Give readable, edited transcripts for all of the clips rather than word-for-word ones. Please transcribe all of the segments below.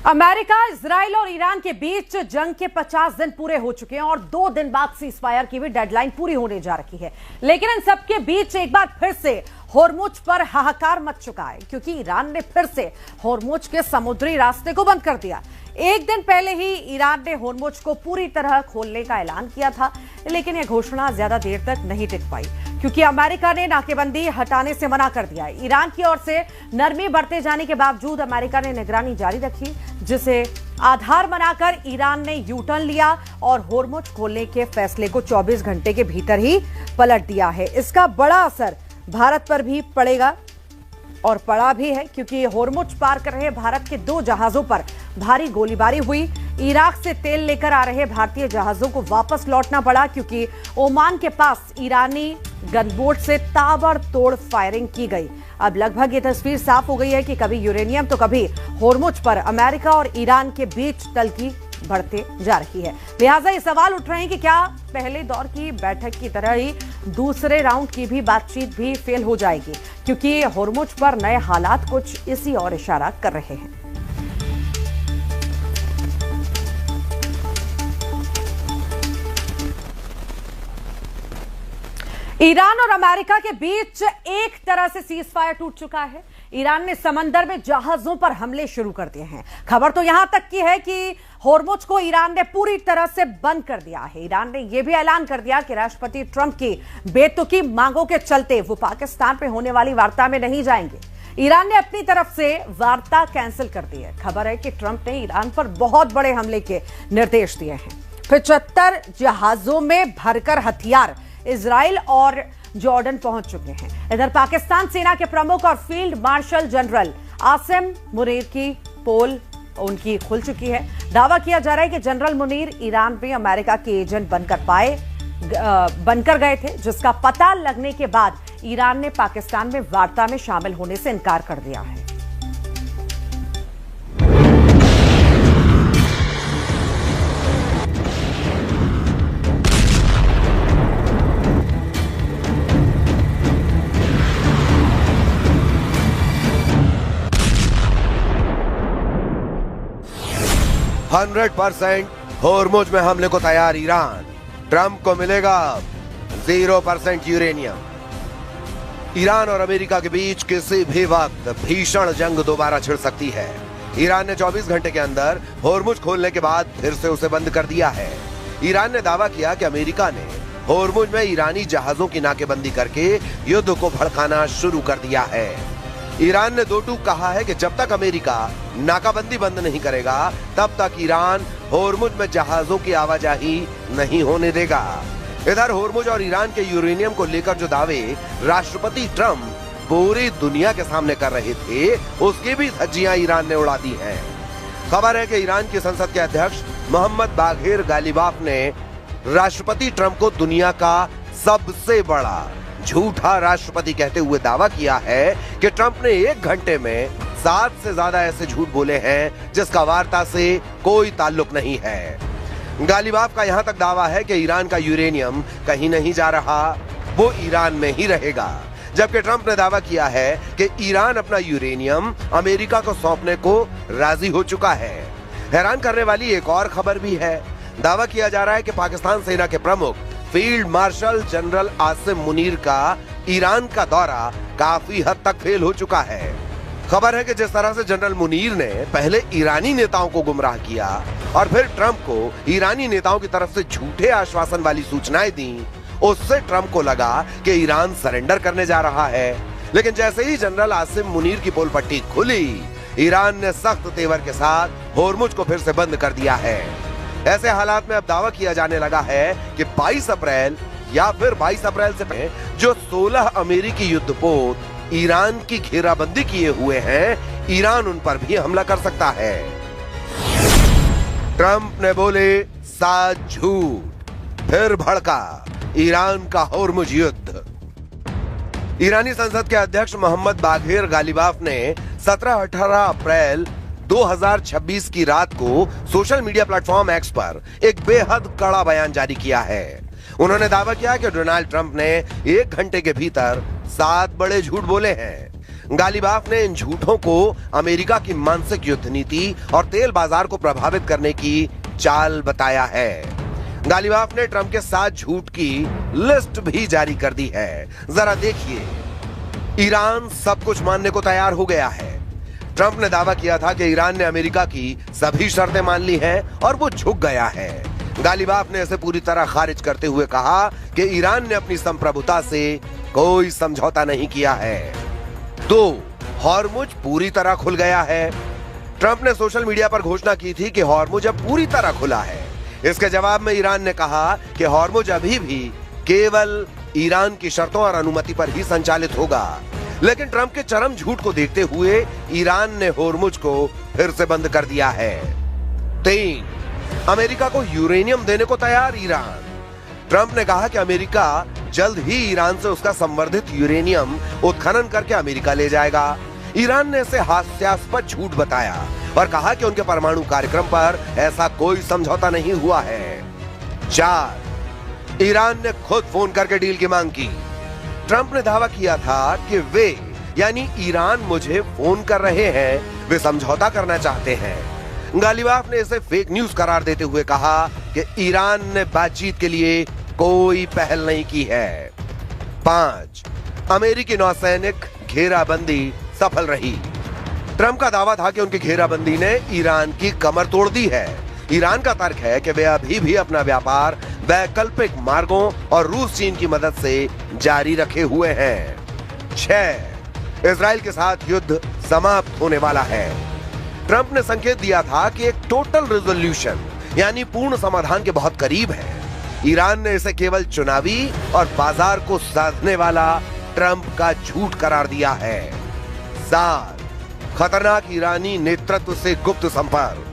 America, Israel और Iran के बीच जंग के 50 दिन पूरे हो चुके हैं और 2 दिन बाद सीजफायर की भी डेडलाइन पूरी होने जा रही है। लेकिन इन सबके बीच एक बार फिर से होर्मुज पर हाहाकार मच चुका है, क्योंकि ईरान ने फिर से होर्मुज के समुद्री रास्ते को बंद कर दिया। एक दिन पहले ही ईरान ने होर्मुज को पूरी तरह खोलने का ऐलान किया था, लेकिन यह घोषणा ज्यादा देर तक नहीं टिक पाई, क्योंकि अमेरिका ने नाकेबंदी हटाने से मना कर दिया। ईरान की ओर से नरमी बढ़ते जाने के बावजूद अमेरिका ने निगरानी जारी रखी, जिसे आधार बनाकर ईरान ने यू टर्न लिया और होर्मुज खोलने के फैसले को 24 घंटे के भीतर ही पलट दिया है। इसका बड़ा असर भारत पर भी पड़ेगा और पड़ा भी है, क्योंकि होर्मुज पार कर रहे भारत के 2 जहाजों पर भारी गोलीबारी हुई। इराक से तेल लेकर आ रहे भारतीय जहाजों को वापस लौटना पड़ा, क्योंकि ओमान के पास ईरानी गनबोट से ताबड़तोड़ फायरिंग की गई। अब लगभग ये तस्वीर साफ हो गई है कि कभी यूरेनियम तो कभी होर्मुज पर अमेरिका और ईरान के बीच तल्खी बढ़ते जा रही है। लिहाजा ये सवाल उठ रहे हैं कि क्या पहले दौर की बैठक की तरह ही दूसरे राउंड की भी बातचीत भी फेल हो जाएगी, क्योंकि होर्मुज पर नए हालात कुछ इसी और इशारा कर रहे हैं। ईरान और अमेरिका के बीच एक तरह से सीज फायर टूट चुका है। ईरान ने समंदर में जहाजों पर हमले शुरू कर दिए हैं। खबर तो यहां तक की है कि होर्मुज को ईरान ने पूरी तरह से बंद कर दिया है। ईरान ने यह भी ऐलान कर दिया कि राष्ट्रपति ट्रंप की बेतुकी मांगों के चलते वो पाकिस्तान में होने वाली वार्ता में नहीं जाएंगे। ईरान ने अपनी तरफ से वार्ता कैंसिल कर दी है। खबर है कि ट्रंप ने ईरान पर बहुत बड़े हमले के निर्देश दिए हैं। 75 जहाजों में भरकर हथियार इजराइल और जॉर्डन पहुंच चुके हैं। इधर पाकिस्तान सेना के प्रमुख और field marshal general Asim Munir की पोल उनकी खुल चुकी है। दावा किया जा रहा है कि जनरल मुनीर ईरान में अमेरिका के एजेंट बनकर गए थे, जिसका पता लगने के बाद ईरान ने पाकिस्तान में वार्ता में शामिल होने से इनकार कर दिया है। होर्मुज में हमले को तैयार ईरान। ट्रंप को मिलेगा 0% यूरेनियम। ईरान और अमेरिका के बीच किसी भी वक्त भीषण जंग दोबारा छिड़ सकती है। ईरान ने 24 घंटे के अंदर होर्मुज खोलने के बाद फिर से उसे बंद कर दिया है। ईरान ने दावा किया कि अमेरिका ने होर्मुज में ईरानी जहाजों की नाकेबंदी करके युद्ध को भड़काना शुरू कर दिया है। ईरान ने 2 टूक कहा है कि जब तक अमेरिका नाकाबंदी बंद नहीं करेगा, तब तक ईरान होर्मुज में जहाजों की आवाजाही नहीं होने देगा। इधर होर्मुज और ईरान के यूरेनियम को लेकर जो दावे राष्ट्रपति ट्रंप पूरी दुनिया के सामने कर रहे थे, उसकी भी धज्जियां ईरान ने उड़ा दी हैं। खबर है कि ईरान की संसद के अध्यक्ष मोहम्मद बाघिर गालिबाफ ने राष्ट्रपति ट्रंप को दुनिया का सबसे बड़ा झूठा राष्ट्रपति कहते हुए दावा किया है कि ट्रंप ने 1 घंटे में 7 से ज्यादा ऐसे झूठ बोले हैं जिसका वार्ता से कोई ताल्लुक नहीं है। गालिबाफ का यहां तक दावा है कि ईरान का यूरेनियम कहीं नहीं जा रहा, वो ईरान में ही रहेगा। जबकि ट्रंप ने दावा किया है कि ईरान अपना यूरेनियम अमेरिका को सौंपने को राजी हो चुका है। हैरान करने वाली एक और खबर भी है। दावा किया जा रहा है कि पाकिस्तान सेना के प्रमुख field marshal general Asim Munir का ईरान का दौरा काफी हद तक फेल हो चुका है। खबर है कि जिस तरह से जनरल मुनीर ने पहले ईरानी नेताओं को गुमराह किया और फिर ट्रंप को ईरानी नेताओं की तरफ से झूठे आश्वासन वाली सूचनाएं दी, उससे ट्रंप को लगा कि ईरान सरेंडर करने जा रहा है। लेकिन जैसे ही जनरल आसिम मुनीर की पोल पट्टी खुली, ईरान ने सख्त तेवर के साथ होर्मुज को फिर से बंद कर दिया है। ऐसे हालात में अब दावा किया जाने लगा है कि 22 अप्रैल या फिर 22 अप्रैल से पहले जो 16 अमेरिकी युद्धपोत ईरान की घेराबंदी किए हुए हैं, ईरान उन पर भी हमला कर सकता है। ट्रंप ने बोले 7 झूठ, फिर भड़का ईरान का होर्मुज युद्ध। ईरानी संसद के अध्यक्ष मोहम्मद बाघिर गालिबाफ ने 17-18 अप्रैल 2026 की रात को सोशल मीडिया प्लेटफॉर्म एक्स पर एक बेहद कड़ा बयान जारी किया है। उन्होंने दावा किया कि डोनाल्ड ट्रंप ने 1 घंटे के भीतर 7 बड़े झूठ बोले हैं। गालिबाफ ने इन झूठों को अमेरिका की मानसिक युद्ध नीति और तेल बाजार को प्रभावित करने की चाल बताया है। गालिबाफ ने ट्रंप के साथ झूठ की लिस्ट भी जारी कर दी है। जरा देखिए, ईरान सब कुछ मानने को तैयार हो गया है। ट्रंप ने दावा किया था कि ईरान ने अमेरिका की सभी शर्तें मान ली हैं और वो झुक गया है। गालिबाफ ने इसे पूरी तरह खारिज करते हुए कहा कि ईरान ने अपनी संप्रभुता से कोई समझौता नहीं किया है। तो हॉर्मुज पूरी तरह खुल गया है। ट्रंप ने सोशल मीडिया पर घोषणा की थी कि हॉर्मुज अब पूरी तरह खुला है। इसके जवाब में ईरान ने कहा कि हॉर्मुज अभी भी केवल ईरान की शर्तों और अनुमति पर ही संचालित होगा। लेकिन ट्रंप के चरम झूठ को देखते हुए ईरान ने हॉर्मुज को फिर से बंद कर दिया है। 3, अमेरिका को यूरेनियम देने को तैयार ईरान। ट्रंप ने कहा कि अमेरिका जल्द ही ईरान से उसका संवर्धित यूरेनियम उत्खनन करके अमेरिका ले जाएगा। ईरान ने इसे हास्यास्पद झूठ बताया और कहा कि उनके परमाणु कार्यक्रम पर ऐसा कोई समझौता नहीं हुआ है। 4, ईरान ने खुद फोन करके डील की मांग की। ट्रंप ने दावा किया था कि वे यानी ईरान मुझे फोन कर रहे हैं, वे समझौता करना चाहते हैं। गालिबाफ ने इसे फेक न्यूज करार देते हुए कहा कि ईरान ने बातचीत के लिए कोई पहल नहीं की है। 5, अमेरिकी नौसैनिक घेराबंदी सफल रही। ट्रंप का दावा था कि उनकी घेराबंदी ने ईरान की कमर तोड़ दी है। ईरान का तर्क है कि वे अभी भी अपना व्यापार वैकल्पिक मार्गों और रूस चीन की मदद से जारी रखे हुए हैं। 6, इजराइल के साथ युद्ध समाप्त होने वाला है। ट्रंप ने संकेत दिया था कि एक टोटल रिजोल्यूशन यानी पूर्ण समाधान के बहुत करीब है। ईरान ने इसे केवल चुनावी और बाजार को साधने वाला ट्रंप का झूठ करार दिया है। 7, खतरनाक ईरानी नेतृत्व से गुप्त संपर्क।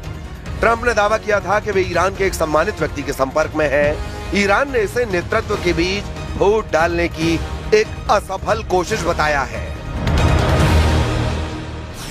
ट्रंप ने दावा किया था कि वे ईरान के एक सम्मानित व्यक्ति के संपर्क में हैं। ईरान ने इसे नेतृत्व के बीच वोट डालने की एक असफल कोशिश बताया है।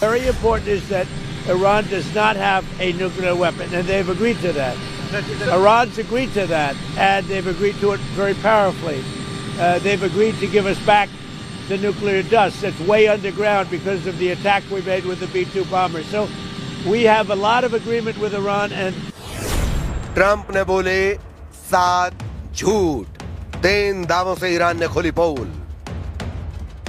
Very important is that Iran does not have a nuclear weapon, and they've agreed to that. Iran's agreed to that, and they've agreed to it very powerfully. They've agreed to give us back the nuclear dust that's way underground because of the attack we made with the B-2 bombers. So we have a lot of agreement with Iran. And Trump ने बोले 7 झूठ, 3 दावों से Iran ने खोली पोल।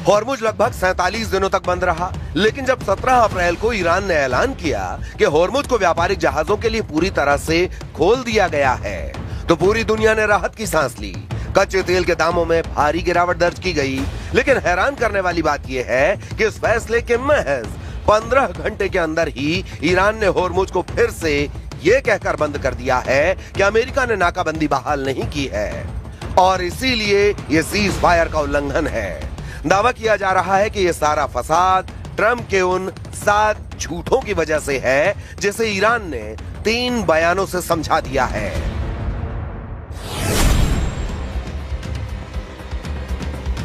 Hormuz लगभग 47 दिनों तक बंद रहा, लेकिन जब 17 अप्रैल को ईरान ने ऐलान किया कि हॉर्मुज को व्यापारिक जहाजों के लिए पूरी तरह से खोल दिया गया है, तो पूरी दुनिया ने राहत की सांस ली। कच्चे तेल के दामों में भारी गिरावट दर्ज की गई। लेकिन हैरान करने वाली बात यह है कि इस फैसले के महज 15 घंटे के अंदर ही ईरान ने हॉर्मुज को फिर से यह कहकर बंद कर दिया है कि अमेरिका ने नाकाबंदी बहाल नहीं की है और इसीलिए यह सीज फायर का उल्लंघन है। दावा किया जा रहा है कि यह सारा फसाद ट्रंप के उन 7 झूठों की वजह से है, जिसे ईरान ने 3 बयानों से समझा दिया है।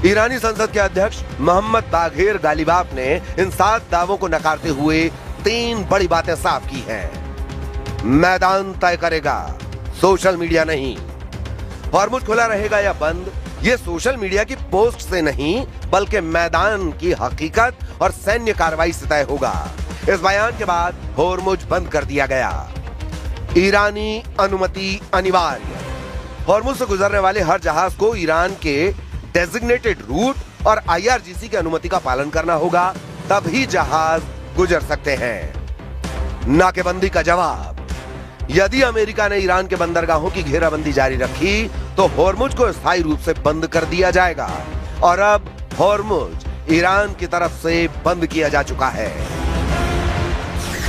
ईरानी संसद के अध्यक्ष मोहम्मद बाघेर गालिबाफ ने इन 7 दावों को नकारते हुए 3 बड़ी बातें साफ की हैं। मैदान तय करेगा, सोशल मीडिया नहीं। हॉर्मुज खुला रहेगा या बंद, ये सोशल मीडिया की पोस्ट से नहीं बल्कि मैदान की हकीकत और सैन्य कार्रवाई से तय होगा। इस बयान के बाद हॉर्मुज बंद कर दिया गया। ईरानी अनुमति अनिवार्य। हॉर्मुज से गुजरने वाले हर जहाज को ईरान के डेजिग्नेटेड रूट और IRGC की अनुमति का पालन करना होगा, तभी जहाज गुजर सकते हैं। नाकेबंदी का जवाब, यदि अमेरिका ने ईरान के बंदरगाहों की घेराबंदी जारी रखी तो हॉर्मुज को स्थायी रूप से बंद कर दिया जाएगा और अब हॉर्मुज ईरान की तरफ से बंद किया जा चुका है।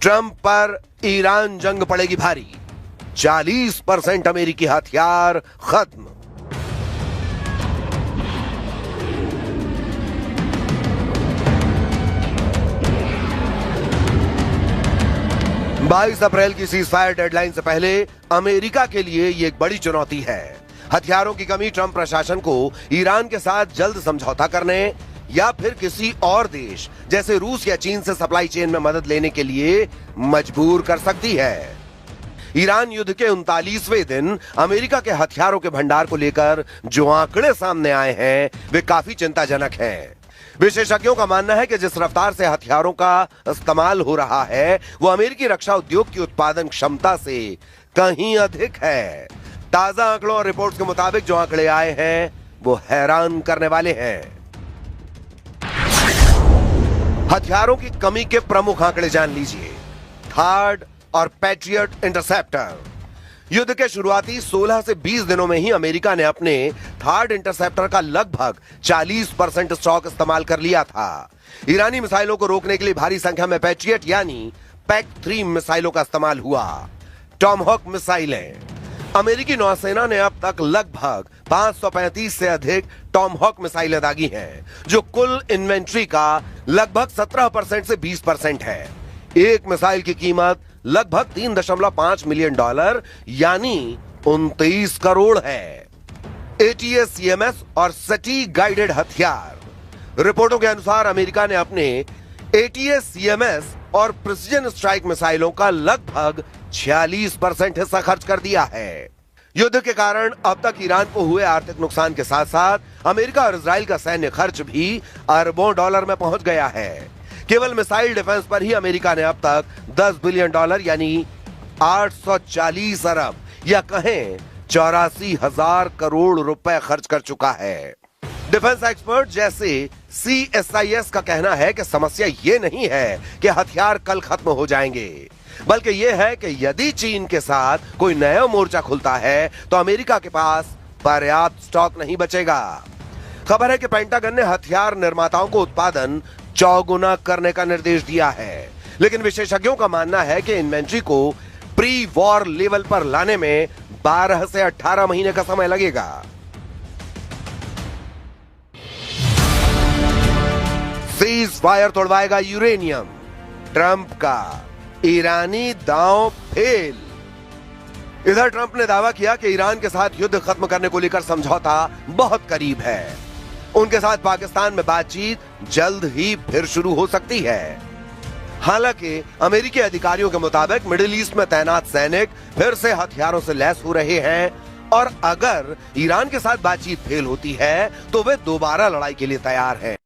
ट्रंप पर ईरान जंग पड़ेगी भारी, 40% अमेरिकी हथियार खत्म। बाईस अप्रैल की सीजफायर डेडलाइन से पहले अमेरिका के लिए ये एक बड़ी चुनौती है। हथियारों की कमी ट्रंप प्रशासन को ईरान के साथ जल्द समझौता करने या फिर किसी और देश जैसे रूस या चीन से सप्लाई चेन में मदद लेने के लिए मजबूर कर सकती है। ईरान युद्ध के 39वें दिन अमेरिका के हथियारों के भंडार को लेकर जो आंकड़े सामने आए हैं वे काफी चिंताजनक हैं। विशेषज्ञों का मानना है कि जिस रफ्तार से हथियारों का इस्तेमाल हो रहा है वो अमेरिकी रक्षा उद्योग की उत्पादन क्षमता से कहीं अधिक है। ताजा आंकड़ों और रिपोर्ट्स के मुताबिक जो आंकड़े आए हैं वो हैरान करने वाले हैं। हथियारों की कमी के प्रमुख आंकड़े जान लीजिए। थार्ड और पैट्रियट इंटरसेप्टर। युद्ध के शुरुआती 16 से 20 दिनों में ही अमेरिका ने अपने थार्ड इंटरसेप्टर का लगभग 40% स्टॉक इस्तेमाल कर लिया था। ईरानी मिसाइलों को रोकने के लिए भारी संख्या में पैट्रियट यानी PAC-3 मिसाइलों का इस्तेमाल हुआ। टॉमहॉक मिसाइलें। अमेरिकी नौसेना ने अब तक लगभग 535 से अधिक टॉमहॉक मिसाइलें दागी हैं, जो कुल इन्वेंट्री का लगभग 17% से 20% है। एक मिसाइल की कीमत लगभग $3.5 मिलियन यानी 29 करोड़ है। ATACMS और SETI गाइडेड हथियार। रिपोर्टों के अनुसार अमेरिका ने अपने ATACMS और प्रिसिजन स्ट्राइक मिसाइलों का लगभग 46% हिस्सा खर्च कर दिया है। युद्ध के कारण अब तक ईरान को हुए आर्थिक नुकसान के साथ साथ अमेरिका और इजराइल का सैन्य खर्च भी अरबों डॉलर में पहुंच गया है। केवल मिसाइल डिफेंस पर ही अमेरिका ने अब तक $10 बिलियन यानी 840 अरब या कहें 84,000 करोड़ रुपए खर्च कर चुका है। डिफेंस एक्सपर्ट जैसे CSIS का कहना है कि समस्या ये नहीं है कि हथियार कल खत्म हो जाएंगे, बल्कि यह है कि यदि चीन के साथ कोई नया मोर्चा खुलता है तो अमेरिका के पास पर्याप्त स्टॉक नहीं बचेगा। खबर है कि पेंटागन ने हथियार निर्माताओं को उत्पादन चौगुना करने का निर्देश दिया है, लेकिन विशेषज्ञों का मानना है कि इन्वेंट्री को प्री वॉर लेवल पर लाने में 12 से 18 महीने का समय लगेगा। सीज फायर तोड़वाएगा यूरेनियम। ट्रंप का ईरानी दांव फेल। इधर ट्रंप ने दावा किया कि ईरान के साथ युद्ध खत्म करने को लेकर समझौता बहुत करीब है। उनके साथ पाकिस्तान में बातचीत जल्द ही फिर शुरू हो सकती है। हालांकि अमेरिकी अधिकारियों के मुताबिक मिडिल ईस्ट में तैनात सैनिक फिर से हथियारों से लैस हो रहे हैं और अगर ईरान के साथ बातचीत फेल होती है तो वे दोबारा लड़ाई के लिए तैयार हैं।